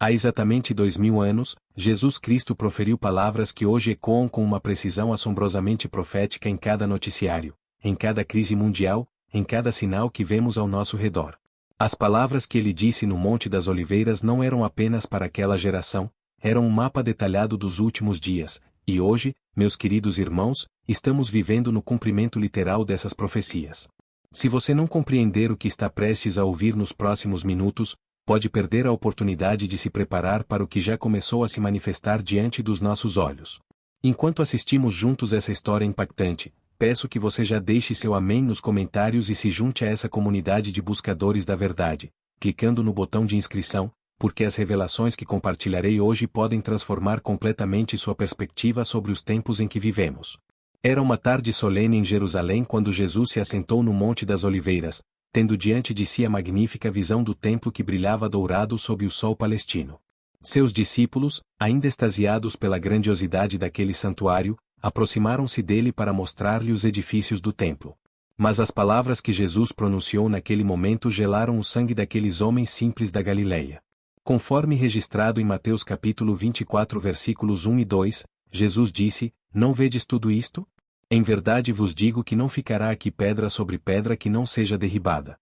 Há exatamente 2000 anos, Jesus Cristo proferiu palavras que hoje ecoam com uma precisão assombrosamente profética em cada noticiário, em cada crise mundial, em cada sinal que vemos ao nosso redor. As palavras que ele disse no Monte das Oliveiras não eram apenas para aquela geração, eram um mapa detalhado dos últimos dias, e hoje, meus queridos irmãos, estamos vivendo no cumprimento literal dessas profecias. Se você não compreender o que está prestes a ouvir nos próximos minutos, pode perder a oportunidade de se preparar para o que já começou a se manifestar diante dos nossos olhos. Enquanto assistimos juntos essa história impactante, peço que você já deixe seu amém nos comentários e se junte a essa comunidade de buscadores da verdade, clicando no botão de inscrição, porque as revelações que compartilharei hoje podem transformar completamente sua perspectiva sobre os tempos em que vivemos. Era uma tarde solene em Jerusalém quando Jesus se assentou no Monte das Oliveiras, tendo diante de si a magnífica visão do templo que brilhava dourado sob o sol palestino. Seus discípulos, ainda extasiados pela grandiosidade daquele santuário, aproximaram-se dele para mostrar-lhe os edifícios do templo. Mas as palavras que Jesus pronunciou naquele momento gelaram o sangue daqueles homens simples da Galileia. Conforme registrado em Mateus capítulo 24 versículos 1 e 2, Jesus disse: "Não vedes tudo isto? Em verdade vos digo que não ficará aqui pedra sobre pedra que não seja derribada."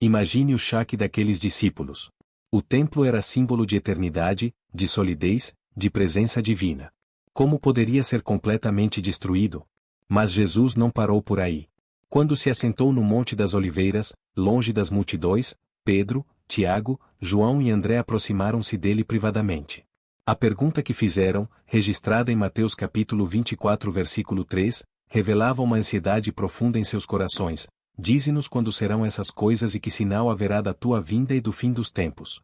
Imagine o choque daqueles discípulos. O templo era símbolo de eternidade, de solidez, de presença divina. Como poderia ser completamente destruído? Mas Jesus não parou por aí. Quando se assentou no Monte das Oliveiras, longe das multidões, Pedro, Tiago, João e André aproximaram-se dele privadamente. A pergunta que fizeram, registrada em Mateus capítulo 24 versículo 3, revelava uma ansiedade profunda em seus corações. "Dize-nos quando serão essas coisas e que sinal haverá da tua vinda e do fim dos tempos."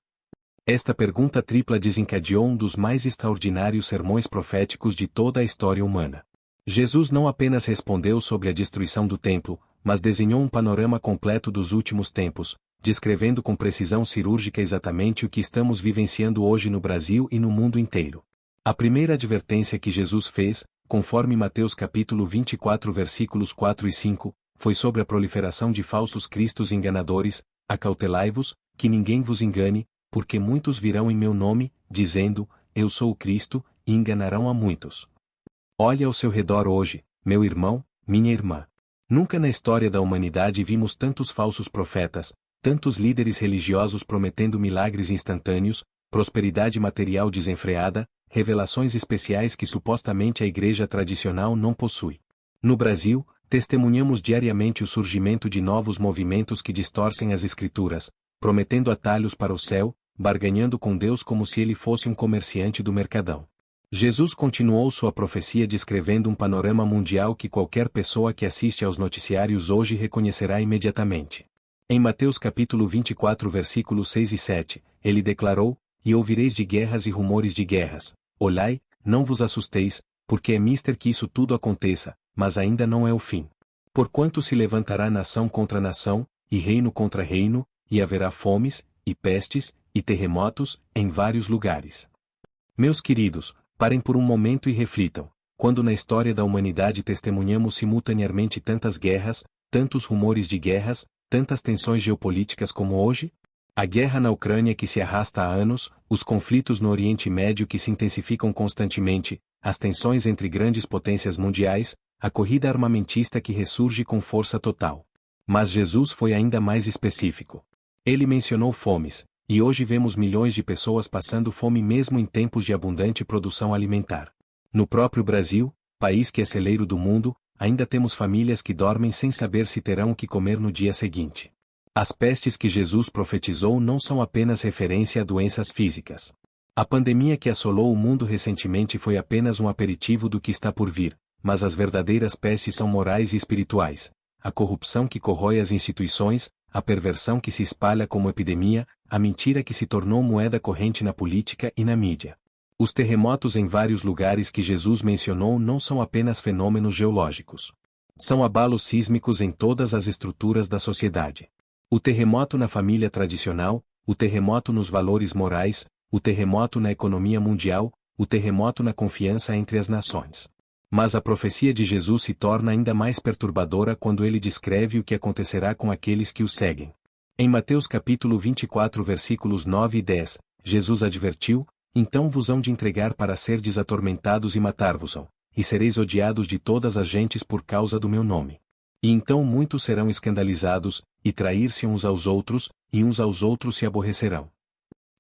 Esta pergunta tripla desencadeou um dos mais extraordinários sermões proféticos de toda a história humana. Jesus não apenas respondeu sobre a destruição do templo, mas desenhou um panorama completo dos últimos tempos, descrevendo com precisão cirúrgica exatamente o que estamos vivenciando hoje no Brasil e no mundo inteiro. A primeira advertência que Jesus fez, conforme Mateus capítulo 24 versículos 4 e 5, foi sobre a proliferação de falsos cristos enganadores. "Acautelai-vos, que ninguém vos engane, porque muitos virão em meu nome, dizendo, eu sou o Cristo, e enganarão a muitos." Olhe ao seu redor hoje, meu irmão, minha irmã. Nunca na história da humanidade vimos tantos falsos profetas, tantos líderes religiosos prometendo milagres instantâneos, prosperidade material desenfreada, revelações especiais que supostamente a igreja tradicional não possui. No Brasil, testemunhamos diariamente o surgimento de novos movimentos que distorcem as escrituras, prometendo atalhos para o céu, barganhando com Deus como se ele fosse um comerciante do mercadão. Jesus continuou sua profecia descrevendo um panorama mundial que qualquer pessoa que assiste aos noticiários hoje reconhecerá imediatamente. Em Mateus capítulo 24 versículos 6 e 7, ele declarou: "E ouvireis de guerras e rumores de guerras. Olhai, não vos assusteis, porque é mister que isso tudo aconteça, mas ainda não é o fim. Porquanto se levantará nação contra nação, e reino contra reino, e haverá fomes, e pestes, e terremotos, em vários lugares." Meus queridos, parem por um momento e reflitam. Quando na história da humanidade testemunhamos simultaneamente tantas guerras, tantos rumores de guerras, tantas tensões geopolíticas como hoje? A guerra na Ucrânia que se arrasta há anos, os conflitos no Oriente Médio que se intensificam constantemente, as tensões entre grandes potências mundiais, a corrida armamentista que ressurge com força total. Mas Jesus foi ainda mais específico. Ele mencionou fomes, e hoje vemos milhões de pessoas passando fome mesmo em tempos de abundante produção alimentar. No próprio Brasil, país que é celeiro do mundo, ainda temos famílias que dormem sem saber se terão o que comer no dia seguinte. As pestes que Jesus profetizou não são apenas referência a doenças físicas. A pandemia que assolou o mundo recentemente foi apenas um aperitivo do que está por vir, mas as verdadeiras pestes são morais e espirituais. A corrupção que corrói as instituições, a perversão que se espalha como epidemia, a mentira que se tornou moeda corrente na política e na mídia. Os terremotos em vários lugares que Jesus mencionou não são apenas fenômenos geológicos. São abalos sísmicos em todas as estruturas da sociedade. O terremoto na família tradicional, o terremoto nos valores morais, o terremoto na economia mundial, o terremoto na confiança entre as nações. Mas a profecia de Jesus se torna ainda mais perturbadora quando ele descreve o que acontecerá com aqueles que o seguem. Em Mateus capítulo 24 versículos 9 e 10, Jesus advertiu, então vos hão de entregar para serdes atormentados e matar-vos-ão, e sereis odiados de todas as gentes por causa do meu nome. E então muitos serão escandalizados, e trair-se uns aos outros, e uns aos outros se aborrecerão.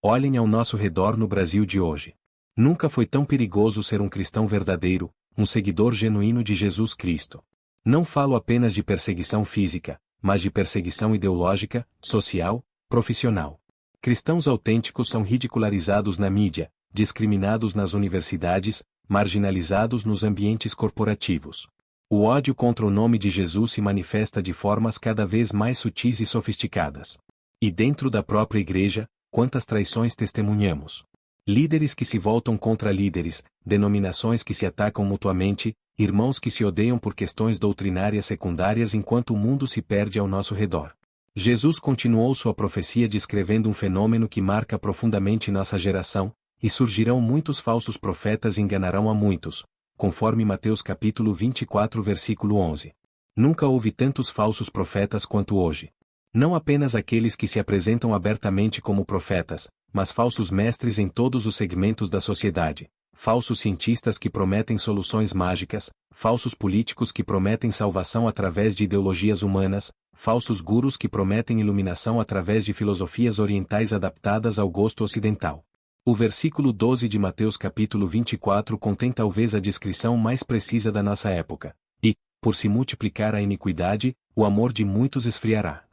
Olhem ao nosso redor no Brasil de hoje. Nunca foi tão perigoso ser um cristão verdadeiro, um seguidor genuíno de Jesus Cristo. Não falo apenas de perseguição física, mas de perseguição ideológica, social, profissional. Cristãos autênticos são ridicularizados na mídia, discriminados nas universidades, marginalizados nos ambientes corporativos. O ódio contra o nome de Jesus se manifesta de formas cada vez mais sutis e sofisticadas. E dentro da própria igreja, quantas traições testemunhamos. Líderes que se voltam contra líderes, denominações que se atacam mutuamente, irmãos que se odeiam por questões doutrinárias secundárias enquanto o mundo se perde ao nosso redor. Jesus continuou sua profecia descrevendo um fenômeno que marca profundamente nossa geração, e surgirão muitos falsos profetas e enganarão a muitos, conforme Mateus capítulo 24 versículo 11. Nunca houve tantos falsos profetas quanto hoje. Não apenas aqueles que se apresentam abertamente como profetas, mas falsos mestres em todos os segmentos da sociedade, falsos cientistas que prometem soluções mágicas, falsos políticos que prometem salvação através de ideologias humanas, falsos gurus que prometem iluminação através de filosofias orientais adaptadas ao gosto ocidental. O versículo 12 de Mateus capítulo 24 contém talvez a descrição mais precisa da nossa época. E, por se multiplicar a iniquidade, o amor de muitos esfriará.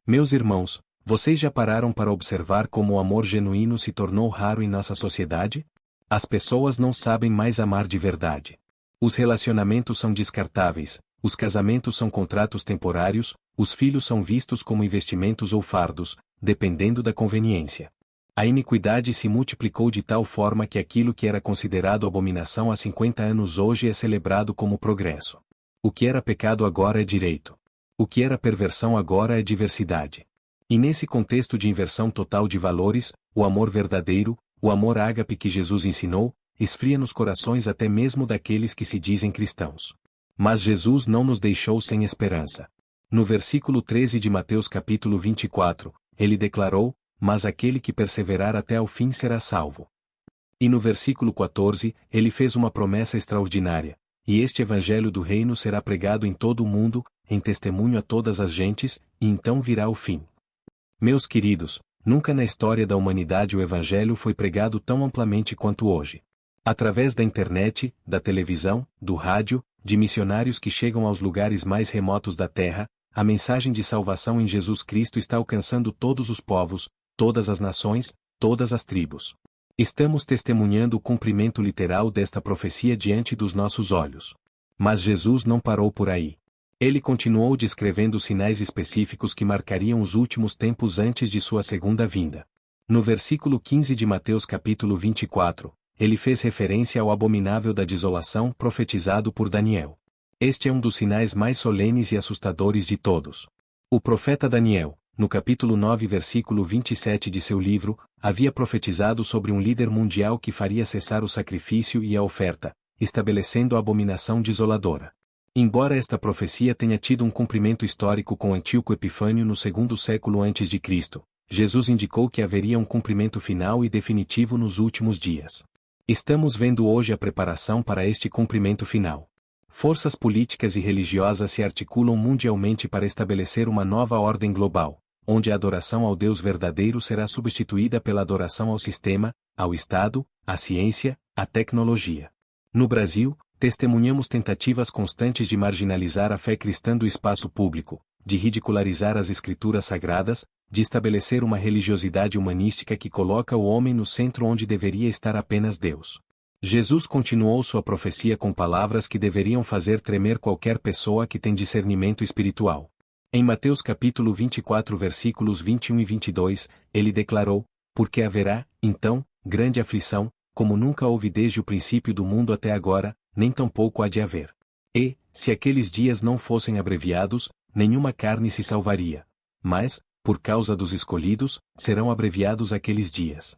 Meus irmãos, vocês já pararam para observar como o amor genuíno se tornou raro em nossa sociedade? As pessoas não sabem mais amar de verdade. Os relacionamentos são descartáveis, os casamentos são contratos temporários, os filhos são vistos como investimentos ou fardos, dependendo da conveniência. A iniquidade se multiplicou de tal forma que aquilo que era considerado abominação há 50 anos hoje é celebrado como progresso. O que era pecado agora é direito. O que era perversão agora é diversidade. E nesse contexto de inversão total de valores, o amor verdadeiro, o amor ágape que Jesus ensinou, esfria nos corações até mesmo daqueles que se dizem cristãos. Mas Jesus não nos deixou sem esperança. No versículo 13 de Mateus capítulo 24, ele declarou, mas aquele que perseverar até ao fim será salvo. E no versículo 14, ele fez uma promessa extraordinária, e este evangelho do reino será pregado em todo o mundo, em testemunho a todas as gentes, e então virá o fim. Meus queridos, nunca na história da humanidade o evangelho foi pregado tão amplamente quanto hoje. Através da internet, da televisão, do rádio, de missionários que chegam aos lugares mais remotos da terra, a mensagem de salvação em Jesus Cristo está alcançando todos os povos, todas as nações, todas as tribos. Estamos testemunhando o cumprimento literal desta profecia diante dos nossos olhos. Mas Jesus não parou por aí. Ele continuou descrevendo sinais específicos que marcariam os últimos tempos antes de sua segunda vinda. No versículo 15 de Mateus capítulo 24, ele fez referência ao abominável da desolação profetizado por Daniel. Este é um dos sinais mais solenes e assustadores de todos. O profeta Daniel, no capítulo 9 versículo 27 de seu livro, havia profetizado sobre um líder mundial que faria cessar o sacrifício e a oferta, estabelecendo a abominação desoladora. Embora esta profecia tenha tido um cumprimento histórico com Antíoco Epifânio no segundo século a.C., Jesus indicou que haveria um cumprimento final e definitivo nos últimos dias. Estamos vendo hoje a preparação para este cumprimento final. Forças políticas e religiosas se articulam mundialmente para estabelecer uma nova ordem global, onde a adoração ao Deus verdadeiro será substituída pela adoração ao sistema, ao Estado, à ciência, à tecnologia. No Brasil, testemunhamos tentativas constantes de marginalizar a fé cristã do espaço público, de ridicularizar as escrituras sagradas, de estabelecer uma religiosidade humanística que coloca o homem no centro onde deveria estar apenas Deus. Jesus continuou sua profecia com palavras que deveriam fazer tremer qualquer pessoa que tem discernimento espiritual. Em Mateus capítulo 24 versículos 21 e 22, ele declarou, porque haverá, então, grande aflição, como nunca houve desde o princípio do mundo até agora, nem tampouco há de haver. E, se aqueles dias não fossem abreviados, nenhuma carne se salvaria. Mas, por causa dos escolhidos, serão abreviados aqueles dias.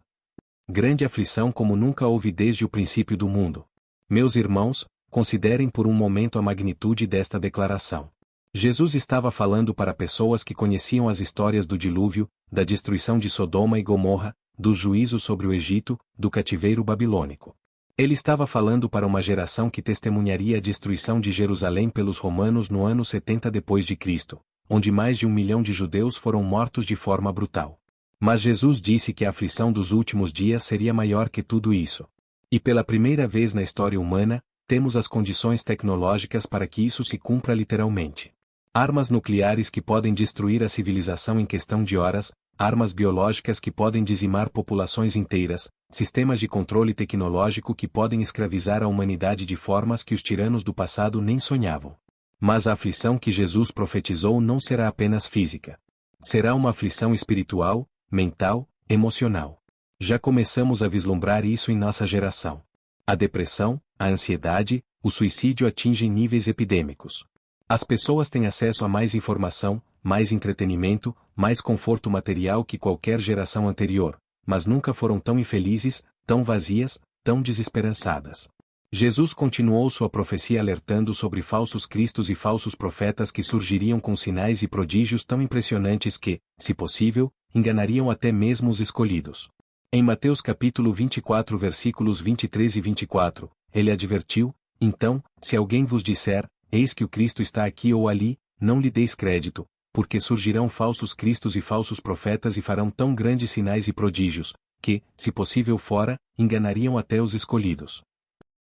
Grande aflição como nunca houve desde o princípio do mundo. Meus irmãos, considerem por um momento a magnitude desta declaração. Jesus estava falando para pessoas que conheciam as histórias do dilúvio, da destruição de Sodoma e Gomorra, do juízo sobre o Egito, do cativeiro babilônico. Ele estava falando para uma geração que testemunharia a destruição de Jerusalém pelos romanos no ano 70 d.C., onde mais de 1 milhão de judeus foram mortos de forma brutal. Mas Jesus disse que a aflição dos últimos dias seria maior que tudo isso. E pela primeira vez na história humana, temos as condições tecnológicas para que isso se cumpra literalmente. Armas nucleares que podem destruir a civilização em questão de horas, armas biológicas que podem dizimar populações inteiras, sistemas de controle tecnológico que podem escravizar a humanidade de formas que os tiranos do passado nem sonhavam. Mas a aflição que Jesus profetizou não será apenas física. Será uma aflição espiritual, mental, emocional. Já começamos a vislumbrar isso em nossa geração. A depressão, a ansiedade, o suicídio atingem níveis epidêmicos. As pessoas têm acesso a mais informação, mais entretenimento, mais conforto material que qualquer geração anterior, mas nunca foram tão infelizes, tão vazias, tão desesperançadas. Jesus continuou sua profecia alertando sobre falsos cristos e falsos profetas que surgiriam com sinais e prodígios tão impressionantes que, se possível, enganariam até mesmo os escolhidos. Em Mateus capítulo 24 versículos 23 e 24, ele advertiu: então, se alguém vos disser, eis que o Cristo está aqui ou ali, não lhe deis crédito, porque surgirão falsos cristos e falsos profetas e farão tão grandes sinais e prodígios, que, se possível fora, enganariam até os escolhidos.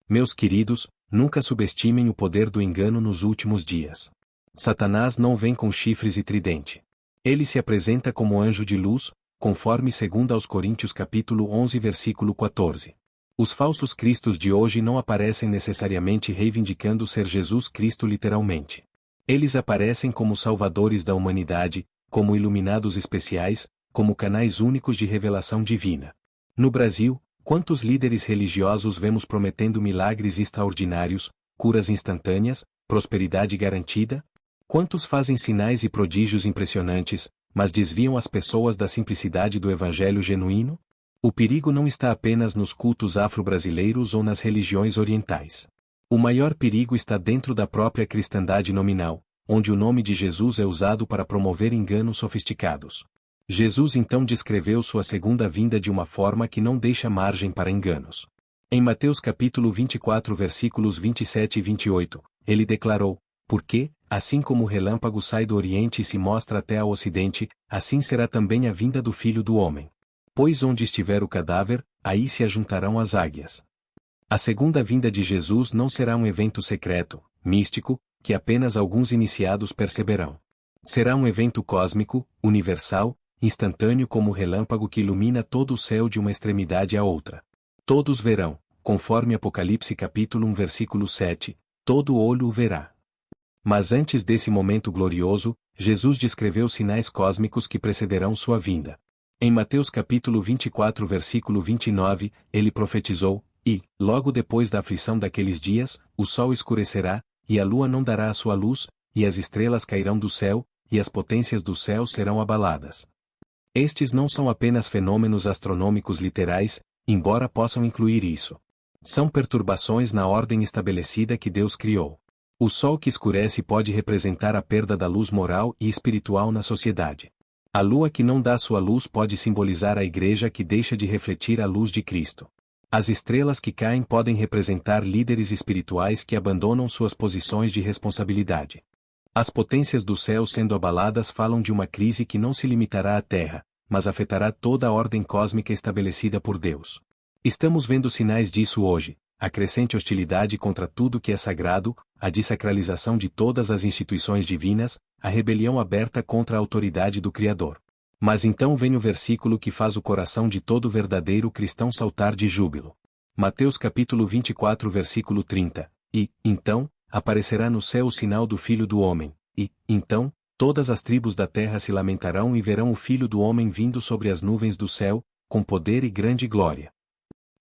Meus queridos, nunca subestimem o poder do engano nos últimos dias. Satanás não vem com chifres e tridente. Ele se apresenta como anjo de luz, conforme 2 aos Coríntios capítulo 11 versículo 14. Os falsos cristos de hoje não aparecem necessariamente reivindicando ser Jesus Cristo literalmente. Eles aparecem como salvadores da humanidade, como iluminados especiais, como canais únicos de revelação divina. No Brasil, quantos líderes religiosos vemos prometendo milagres extraordinários, curas instantâneas, prosperidade garantida? Quantos fazem sinais e prodígios impressionantes, mas desviam as pessoas da simplicidade do evangelho genuíno? O perigo não está apenas nos cultos afro-brasileiros ou nas religiões orientais. O maior perigo está dentro da própria cristandade nominal, onde o nome de Jesus é usado para promover enganos sofisticados. Jesus então descreveu sua segunda vinda de uma forma que não deixa margem para enganos. Em Mateus capítulo 24 versículos 27 e 28, ele declarou: porque, assim como o relâmpago sai do oriente e se mostra até ao ocidente, assim será também a vinda do Filho do Homem. Pois onde estiver o cadáver, aí se ajuntarão as águias. A segunda vinda de Jesus não será um evento secreto, místico, que apenas alguns iniciados perceberão. Será um evento cósmico, universal, instantâneo como o relâmpago que ilumina todo o céu de uma extremidade à outra. Todos verão, conforme Apocalipse capítulo 1 versículo 7, todo olho o verá. Mas antes desse momento glorioso, Jesus descreveu sinais cósmicos que precederão sua vinda. Em Mateus capítulo 24 versículo 29, ele profetizou: e, logo depois da aflição daqueles dias, o sol escurecerá, e a lua não dará a sua luz, e as estrelas cairão do céu, e as potências do céu serão abaladas. Estes não são apenas fenômenos astronômicos literais, embora possam incluir isso. São perturbações na ordem estabelecida que Deus criou. O sol que escurece pode representar a perda da luz moral e espiritual na sociedade. A lua que não dá sua luz pode simbolizar a igreja que deixa de refletir a luz de Cristo. As estrelas que caem podem representar líderes espirituais que abandonam suas posições de responsabilidade. As potências do céu sendo abaladas falam de uma crise que não se limitará à Terra, mas afetará toda a ordem cósmica estabelecida por Deus. Estamos vendo sinais disso hoje: a crescente hostilidade contra tudo que é sagrado, a dessacralização de todas as instituições divinas, a rebelião aberta contra a autoridade do Criador. Mas então vem o versículo que faz o coração de todo verdadeiro cristão saltar de júbilo. Mateus capítulo 24 versículo 30. E, então, aparecerá no céu o sinal do Filho do Homem, e, então, todas as tribos da terra se lamentarão e verão o Filho do Homem vindo sobre as nuvens do céu, com poder e grande glória.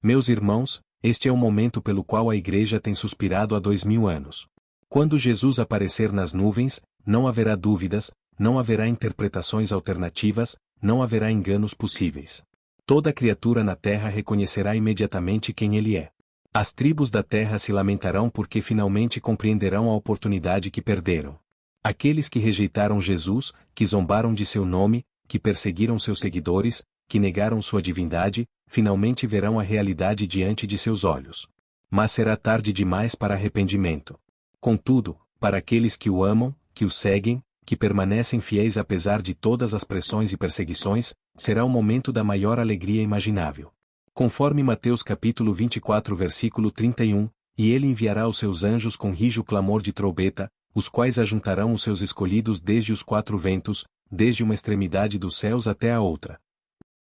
Meus irmãos, este é o momento pelo qual a Igreja tem suspirado há 2000 anos. Quando Jesus aparecer nas nuvens, não haverá dúvidas, não haverá interpretações alternativas, não haverá enganos possíveis. Toda criatura na terra reconhecerá imediatamente quem ele é. As tribos da terra se lamentarão porque finalmente compreenderão a oportunidade que perderam. Aqueles que rejeitaram Jesus, que zombaram de seu nome, que perseguiram seus seguidores, que negaram sua divindade, finalmente verão a realidade diante de seus olhos. Mas será tarde demais para arrependimento. Contudo, para aqueles que o amam, que o seguem, que permanecem fiéis apesar de todas as pressões e perseguições, será o momento da maior alegria imaginável. Conforme Mateus capítulo 24 versículo 31, e ele enviará os seus anjos com rijo clamor de trombeta, os quais ajuntarão os seus escolhidos desde os quatro ventos, desde uma extremidade dos céus até a outra.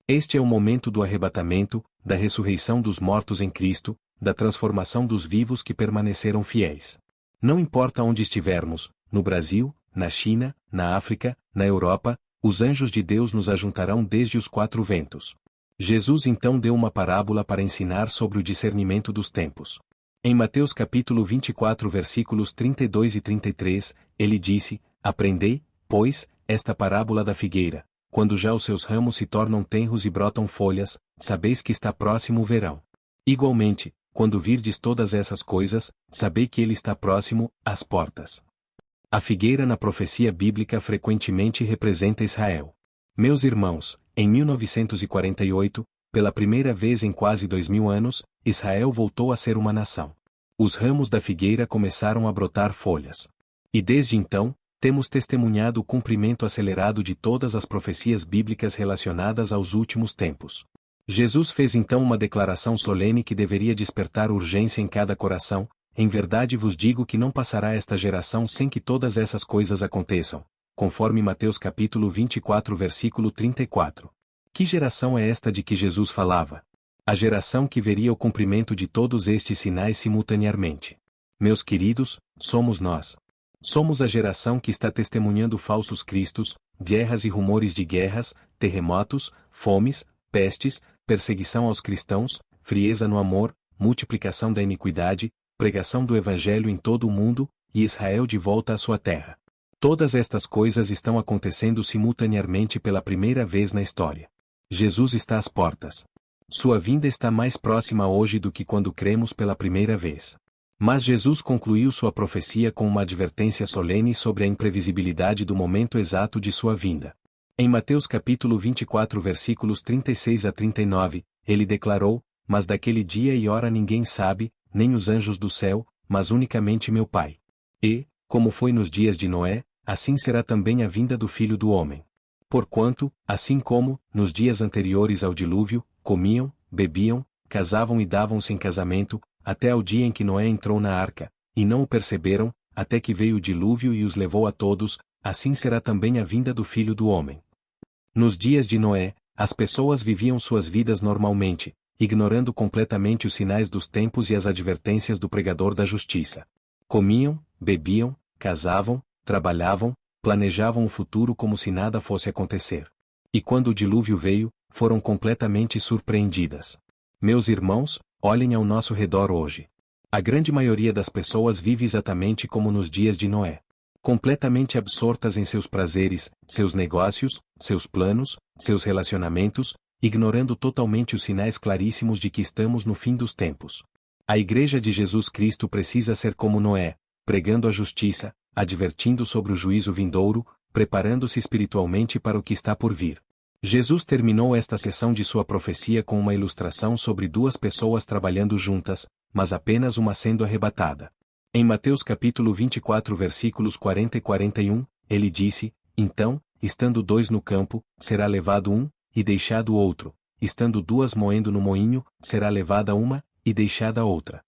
Este é o momento do arrebatamento, da ressurreição dos mortos em Cristo, da transformação dos vivos que permaneceram fiéis. Não importa onde estivermos, no Brasil, na China, na África, na Europa, os anjos de Deus nos ajuntarão desde os quatro ventos. Jesus então deu uma parábola para ensinar sobre o discernimento dos tempos. Em Mateus capítulo 24 versículos 32 e 33, ele disse: Aprendei, pois, esta parábola da figueira. Quando já os seus ramos se tornam tenros e brotam folhas, sabeis que está próximo o verão. Igualmente, quando virdes todas essas coisas, sabei que ele está próximo, às portas. A figueira na profecia bíblica frequentemente representa Israel. Meus irmãos, em 1948, pela primeira vez em quase 2000 anos, Israel voltou a ser uma nação. Os ramos da figueira começaram a brotar folhas. E desde então, temos testemunhado o cumprimento acelerado de todas as profecias bíblicas relacionadas aos últimos tempos. Jesus fez então uma declaração solene que deveria despertar urgência em cada coração: em verdade vos digo que não passará esta geração sem que todas essas coisas aconteçam, conforme Mateus capítulo 24 versículo 34. Que geração é esta de que Jesus falava? A geração que veria o cumprimento de todos estes sinais simultaneamente. Meus queridos, somos nós. Somos a geração que está testemunhando falsos cristos, guerras e rumores de guerras, terremotos, fomes, pestes, perseguição aos cristãos, frieza no amor, multiplicação da iniquidade, pregação do evangelho em todo o mundo, e Israel de volta à sua terra. Todas estas coisas estão acontecendo simultaneamente pela primeira vez na história. Jesus está às portas. Sua vinda está mais próxima hoje do que quando cremos pela primeira vez. Mas Jesus concluiu sua profecia com uma advertência solene sobre a imprevisibilidade do momento exato de sua vinda. Em Mateus capítulo 24 versículos 36 a 39, ele declarou: Mas daquele dia e hora ninguém sabe, nem os anjos do céu, mas unicamente meu Pai. E, como foi nos dias de Noé, assim será também a vinda do Filho do Homem. Porquanto, assim como, nos dias anteriores ao dilúvio, comiam, bebiam, casavam e davam-se em casamento, até ao dia em que Noé entrou na arca, e não o perceberam, até que veio o dilúvio e os levou a todos, assim será também a vinda do Filho do Homem. Nos dias de Noé, as pessoas viviam suas vidas normalmente, ignorando completamente os sinais dos tempos e as advertências do pregador da justiça. Comiam, bebiam, casavam, trabalhavam, planejavam o futuro como se nada fosse acontecer. E quando o dilúvio veio, foram completamente surpreendidas. Meus irmãos, olhem ao nosso redor hoje. A grande maioria das pessoas vive exatamente como nos dias de Noé. Completamente absortas em seus prazeres, seus negócios, seus planos, seus relacionamentos, ignorando totalmente os sinais claríssimos de que estamos no fim dos tempos. A Igreja de Jesus Cristo precisa ser como Noé, pregando a justiça, advertindo sobre o juízo vindouro, preparando-se espiritualmente para o que está por vir. Jesus terminou esta sessão de sua profecia com uma ilustração sobre duas pessoas trabalhando juntas, mas apenas uma sendo arrebatada. Em Mateus capítulo 24 versículos 40 e 41, ele disse: Então, estando dois no campo, será levado um, e deixado o outro; estando duas moendo no moinho, será levada uma, e deixada a outra.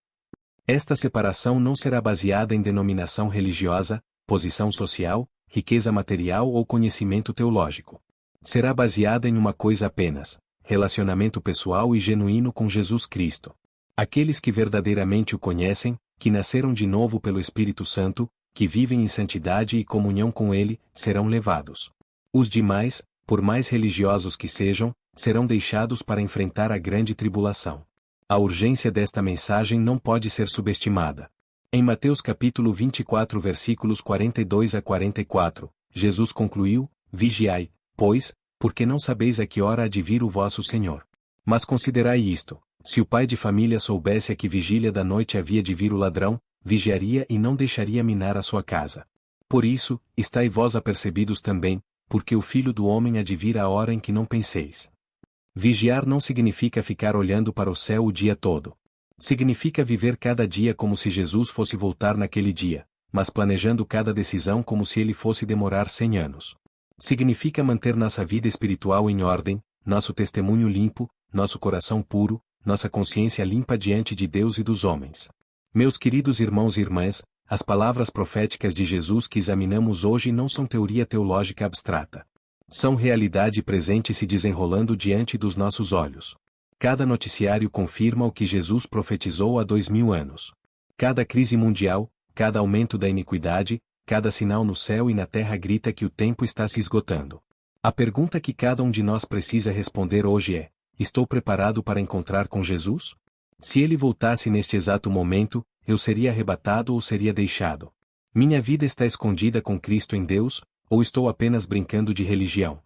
Esta separação não será baseada em denominação religiosa, posição social, riqueza material ou conhecimento teológico. Será baseada em uma coisa apenas: relacionamento pessoal e genuíno com Jesus Cristo. Aqueles que verdadeiramente o conhecem, que nasceram de novo pelo Espírito Santo, que vivem em santidade e comunhão com Ele, serão levados. Os demais, por mais religiosos que sejam, serão deixados para enfrentar a grande tribulação. A urgência desta mensagem não pode ser subestimada. Em Mateus capítulo 24 versículos 42 a 44, Jesus concluiu: Vigiai, pois, porque não sabeis a que hora há de vir o vosso Senhor. Mas considerai isto: se o pai de família soubesse a que vigília da noite havia de vir o ladrão, vigiaria e não deixaria minar a sua casa. Por isso, estai vós apercebidos também, porque o Filho do Homem há de vir à hora em que não penseis. Vigiar não significa ficar olhando para o céu o dia todo. Significa viver cada dia como se Jesus fosse voltar naquele dia, mas planejando cada decisão como se ele fosse demorar 100 anos. Significa manter nossa vida espiritual em ordem, nosso testemunho limpo, nosso coração puro, nossa consciência limpa diante de Deus e dos homens. Meus queridos irmãos e irmãs, as palavras proféticas de Jesus que examinamos hoje não são teoria teológica abstrata. São realidade presente se desenrolando diante dos nossos olhos. Cada noticiário confirma o que Jesus profetizou há 2000 anos. Cada crise mundial, cada aumento da iniquidade, cada sinal no céu e na terra grita que o tempo está se esgotando. A pergunta que cada um de nós precisa responder hoje é: estou preparado para encontrar com Jesus? Se ele voltasse neste exato momento, eu seria arrebatado ou seria deixado? Minha vida está escondida com Cristo em Deus, ou estou apenas brincando de religião?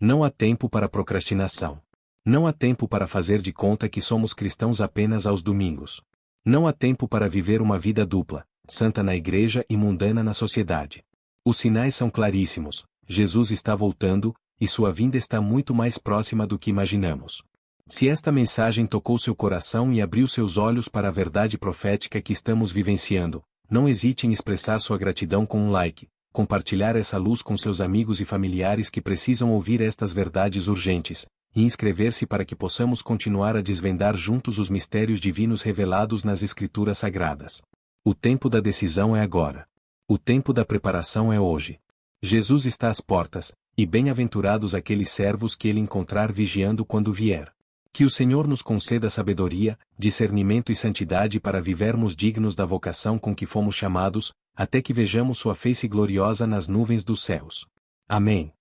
Não há tempo para procrastinação. Não há tempo para fazer de conta que somos cristãos apenas aos domingos. Não há tempo para viver uma vida dupla, santa na igreja e mundana na sociedade. Os sinais são claríssimos: Jesus está voltando, e sua vinda está muito mais próxima do que imaginamos. Se esta mensagem tocou seu coração e abriu seus olhos para a verdade profética que estamos vivenciando, não hesite em expressar sua gratidão com um like, compartilhar essa luz com seus amigos e familiares que precisam ouvir estas verdades urgentes, e inscrever-se para que possamos continuar a desvendar juntos os mistérios divinos revelados nas Escrituras Sagradas. O tempo da decisão é agora. O tempo da preparação é hoje. Jesus está às portas, e bem-aventurados aqueles servos que ele encontrar vigiando quando vier. Que o Senhor nos conceda sabedoria, discernimento e santidade para vivermos dignos da vocação com que fomos chamados, até que vejamos sua face gloriosa nas nuvens dos céus. Amém.